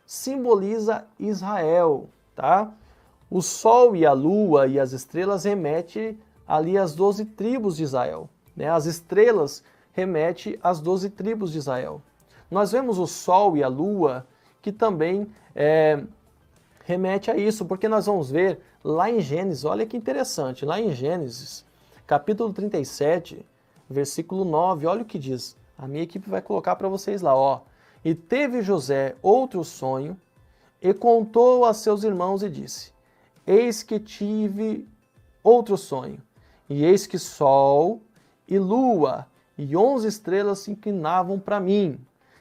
simboliza Israel, tá? O sol e a lua e as estrelas remetem ali às 12 tribos de Israel, né? As estrelas remetem às 12 tribos de Israel. Nós vemos o sol e a lua que também remete a isso, porque nós vamos ver lá em Gênesis, olha que interessante, lá em Gênesis, capítulo 37, versículo 9, olha o que diz. A minha equipe vai colocar para vocês lá, ó. E teve José outro sonho, e contou a seus irmãos e disse: Eis que tive outro sonho, e eis que sol e lua e 11 estrelas se inclinavam para mim.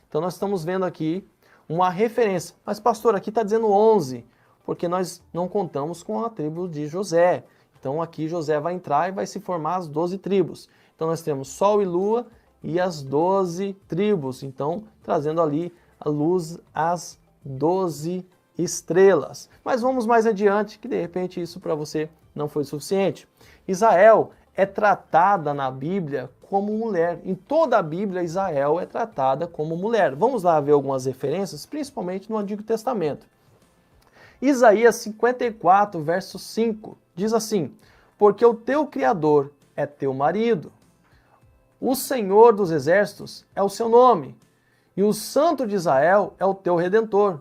Então nós estamos vendo aqui uma referência. Mas pastor, aqui está dizendo 11, porque nós não contamos com a tribo de José. Então aqui José vai entrar e vai se formar as 12 tribos. Então nós temos sol e lua e as 12 tribos. Então trazendo ali a luz às 12 estrelas. Mas vamos mais adiante, que de repente isso para você não foi suficiente. Israel é tratada na Bíblia como mulher. Em toda a Bíblia, Israel é tratada como mulher. Vamos lá ver algumas referências, principalmente no Antigo Testamento. Isaías 54, verso 5, diz assim: Porque o teu Criador é teu marido, o Senhor dos Exércitos é o seu nome, e o Santo de Israel é o teu Redentor,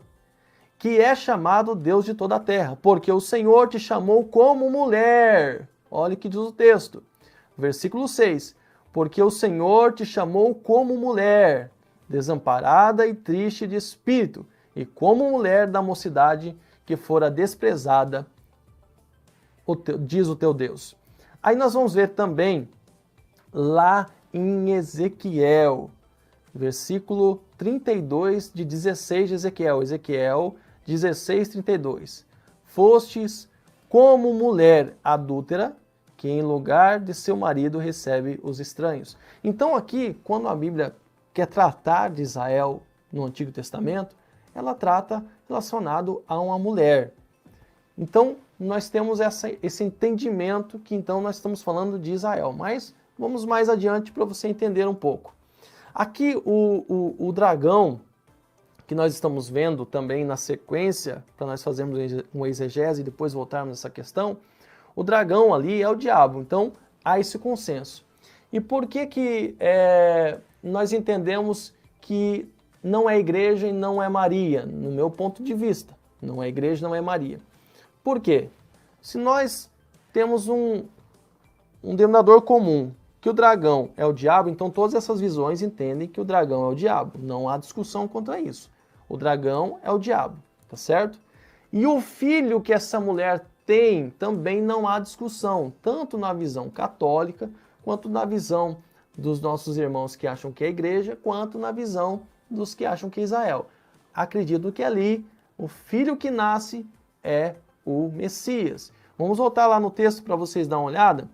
que é chamado Deus de toda a terra, porque o Senhor te chamou como mulher. Olha o que diz o texto. Versículo 6. Porque o Senhor te chamou como mulher, desamparada e triste de espírito, e como mulher da mocidade que fora desprezada, diz o teu Deus. Aí nós vamos ver também lá em Ezequiel, versículo 32 de 16 de Ezequiel. Ezequiel 16, 32. Fostes como mulher adúltera, que em lugar de seu marido recebe os estranhos. Então aqui, quando a Bíblia quer tratar de Israel no Antigo Testamento, ela trata relacionado a uma mulher. Então nós temos esse entendimento que então nós estamos falando de Israel. Mas vamos mais adiante para você entender um pouco. Aqui o dragão, que nós estamos vendo também na sequência, para nós fazermos uma exegese e depois voltarmos nessa questão, o dragão ali é o diabo, então há esse consenso. E por que nós entendemos que não é igreja e não é Maria? No meu ponto de vista, não é igreja, não é Maria. Por quê? Se nós temos um denominador comum, que o dragão é o diabo, então todas essas visões entendem que o dragão é o diabo. Não há discussão quanto a isso. O dragão é o diabo, tá certo? E o filho que essa mulher tem, também não há discussão, tanto na visão católica, quanto na visão dos nossos irmãos que acham que é igreja, quanto na visão dos que acham que é Israel. Acredito que ali o filho que nasce é o Messias. Vamos voltar lá no texto para vocês darem uma olhada.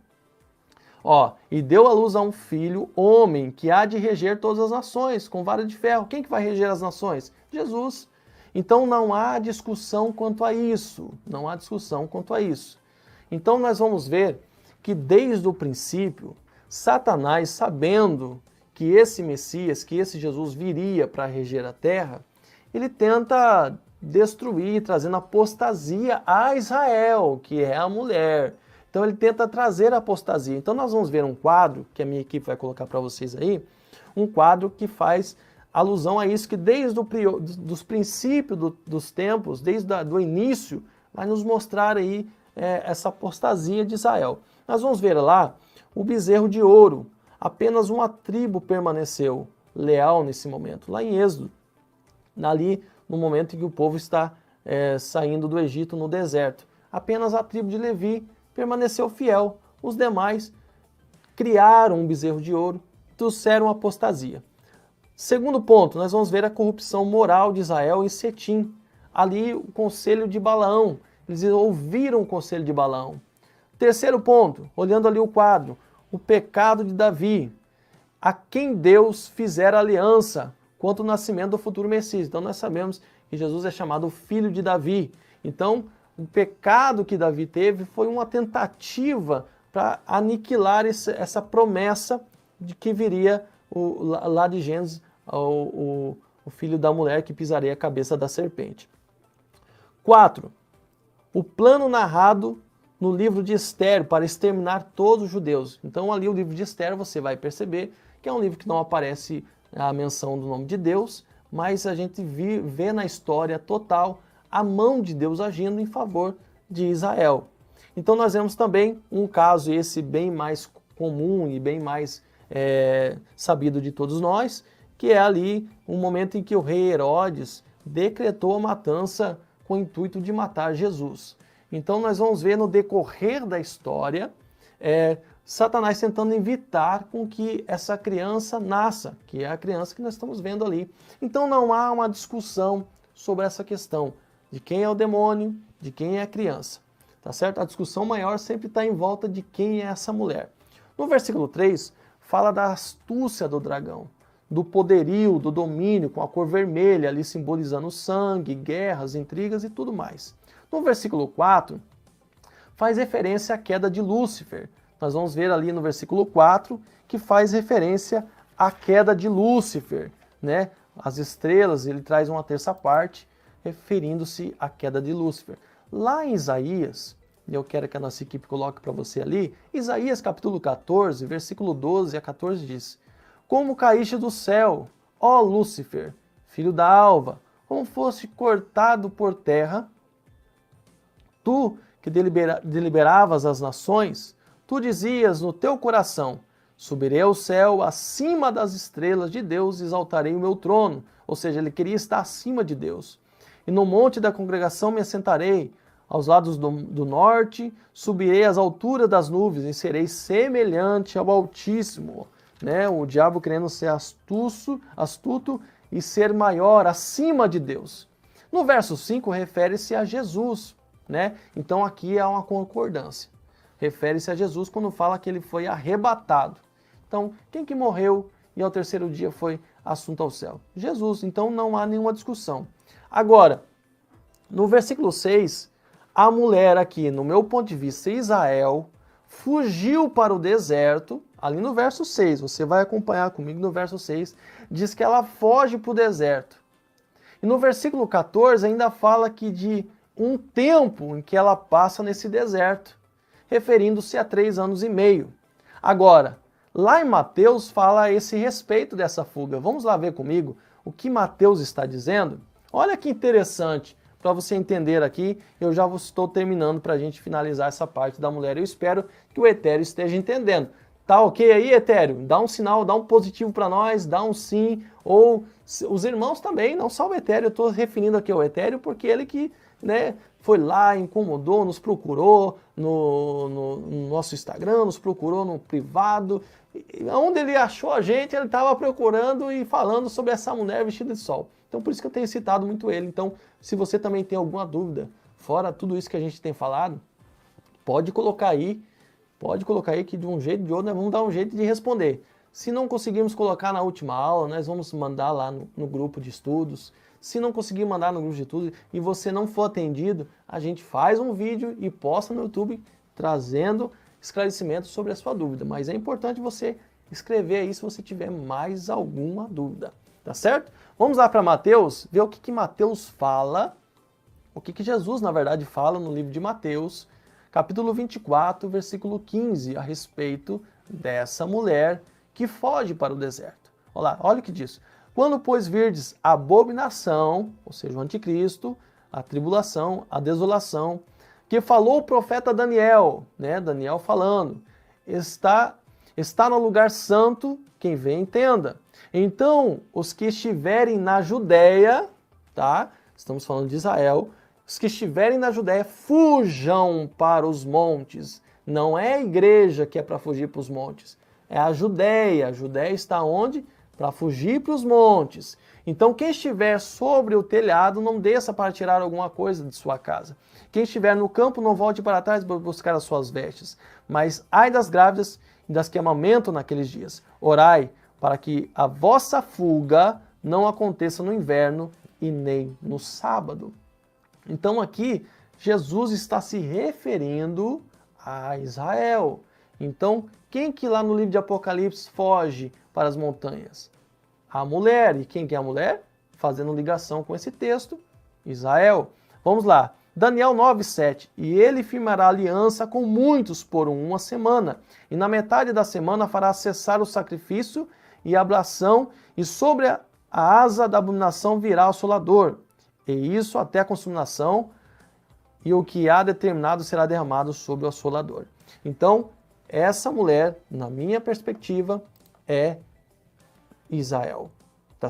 Ó, e deu à luz a um filho, homem, que há de reger todas as nações, com vara de ferro. Quem que vai reger as nações? Jesus. Então não há discussão quanto a isso. Não há discussão quanto a isso. Então nós vamos ver que desde o princípio, Satanás, sabendo que esse Messias, que esse Jesus viria para reger a terra, ele tenta destruir, trazendo apostasia a Israel, que é a mulher. Então ele tenta trazer a apostasia. Então nós vamos ver um quadro, que a minha equipe vai colocar para vocês aí, um quadro que faz alusão a isso, que desde os princípios dos tempos, desde o início, vai nos mostrar aí essa apostasia de Israel. Nós vamos ver lá o bezerro de ouro. Apenas uma tribo permaneceu leal nesse momento, lá em Êxodo, ali no momento em que o povo está saindo do Egito no deserto. Apenas a tribo de Levi permaneceu fiel. Os demais criaram um bezerro de ouro, trouxeram apostasia. Segundo ponto, nós vamos ver a corrupção moral de Israel em Setim. Ali o conselho de Balaão, eles ouviram o conselho de Balaão. Terceiro ponto, olhando ali o quadro, o pecado de Davi, a quem Deus fizera aliança quanto ao nascimento do futuro Messias. Então nós sabemos que Jesus é chamado o filho de Davi. Então o pecado que Davi teve foi uma tentativa para aniquilar essa promessa de que viria lá de Gênesis o o filho da mulher que pisaria a cabeça da serpente. 4. O plano narrado no livro de Esther para exterminar todos os judeus. Então ali o livro de Esther você vai perceber que é um livro que não aparece a menção do nome de Deus, mas a gente vê na história total a mão de Deus agindo em favor de Israel. Então nós vemos também um caso esse bem mais comum e bem mais sabido de todos nós, que é ali um momento em que o rei Herodes decretou a matança com o intuito de matar Jesus. Então nós vamos ver no decorrer da história Satanás tentando evitar com que essa criança nasça, que é a criança que nós estamos vendo ali. Então não há uma discussão sobre essa questão de quem é o demônio, de quem é a criança. Tá certo? A discussão maior sempre está em volta de quem é essa mulher. No versículo 3, fala da astúcia do dragão, do poderio, do domínio, com a cor vermelha, ali simbolizando sangue, guerras, intrigas e tudo mais. No versículo 4, faz referência à queda de Lúcifer. Nós vamos ver ali no versículo 4 que faz referência à queda de Lúcifer, né? As estrelas, ele traz uma terça parte, referindo-se à queda de Lúcifer. Lá em Isaías, e eu quero que a nossa equipe coloque para você ali, Isaías capítulo 14, versículo 12 a 14 diz: Como caíste do céu, ó Lúcifer, filho da alva, como foste cortado por terra, tu que deliberavas as nações, tu dizias no teu coração, subirei ao céu, acima das estrelas de Deus, exaltarei o meu trono. Ou seja, ele queria estar acima de Deus. E no monte da congregação me assentarei, aos lados do norte, subirei às alturas das nuvens e serei semelhante ao Altíssimo. Né? O diabo querendo ser astuto e ser maior, acima de Deus. No verso 5, refere-se a Jesus. Né? Então aqui há uma concordância. Refere-se a Jesus quando fala que ele foi arrebatado. Então, quem que morreu e ao terceiro dia foi assunto ao céu? Jesus. Então não há nenhuma discussão. Agora, no versículo 6, a mulher aqui, no meu ponto de vista, Israel, fugiu para o deserto. Ali no verso 6, você vai acompanhar comigo no verso 6, diz que ela foge para o deserto. E no versículo 14 ainda fala que de um tempo em que ela passa nesse deserto, referindo-se a 3 anos e meio. Agora, lá em Mateus fala a esse respeito dessa fuga. Vamos lá ver comigo o que Mateus está dizendo? Olha que interessante, para você entender aqui, eu já estou terminando para a gente finalizar essa parte da mulher. Eu espero que o Etéreo esteja entendendo. Tá ok aí, Etéreo? Dá um sinal, dá um positivo para nós, dá um sim, ou os irmãos também, não só o Etéreo, eu estou referindo aqui ao Etéreo porque ele que foi lá, incomodou, nos procurou no nosso Instagram, nos procurou no privado. Onde ele achou a gente, ele estava procurando e falando sobre essa mulher vestida de sol. Então por isso que eu tenho citado muito ele. Então se você também tem alguma dúvida, fora tudo isso que a gente tem falado, pode colocar aí que de um jeito ou de outro nós vamos dar um jeito de responder. Se não conseguirmos colocar na última aula, nós vamos mandar lá no grupo de estudos. Se não conseguir mandar no grupo de estudos e você não for atendido, a gente faz um vídeo e posta no YouTube trazendo esclarecimentos sobre a sua dúvida. Mas é importante você escrever aí se você tiver mais alguma dúvida. Tá certo? Vamos lá para Mateus, ver o que Mateus fala, o que Jesus, na verdade, fala no livro de Mateus, capítulo 24, versículo 15, a respeito dessa mulher que foge para o deserto. Olha lá, olha o que diz. Quando, pois, virdes a abominação, ou seja, o anticristo, a tribulação, a desolação, que falou o profeta Daniel, né? Daniel falando, está no lugar santo, quem vê entenda. Então, os que estiverem na Judéia, tá? Estamos falando de Israel, os que estiverem na Judéia, fujam para os montes. Não é a igreja que é para fugir para os montes, é a Judéia. A Judéia está onde? Para fugir para os montes. Então, quem estiver sobre o telhado, não desça para tirar alguma coisa de sua casa. Quem estiver no campo, não volte para trás para buscar as suas vestes. Mas ai das grávidas e das que amamentam naqueles dias. Orai para que a vossa fuga não aconteça no inverno e nem no sábado. Então aqui, Jesus está se referindo a Israel. Então, quem que lá no livro de Apocalipse foge para as montanhas? A mulher. E quem que é a mulher? fazendo ligação com esse texto, Israel. Vamos lá. Daniel 9:7. E ele firmará aliança com muitos por uma semana, e na metade da semana fará cessar o sacrifício e a ablação, e sobre a asa da abominação virá o assolador, e isso até a consumação, e o que há determinado será derramado sobre o assolador. Então, essa mulher, na minha perspectiva, é Israel.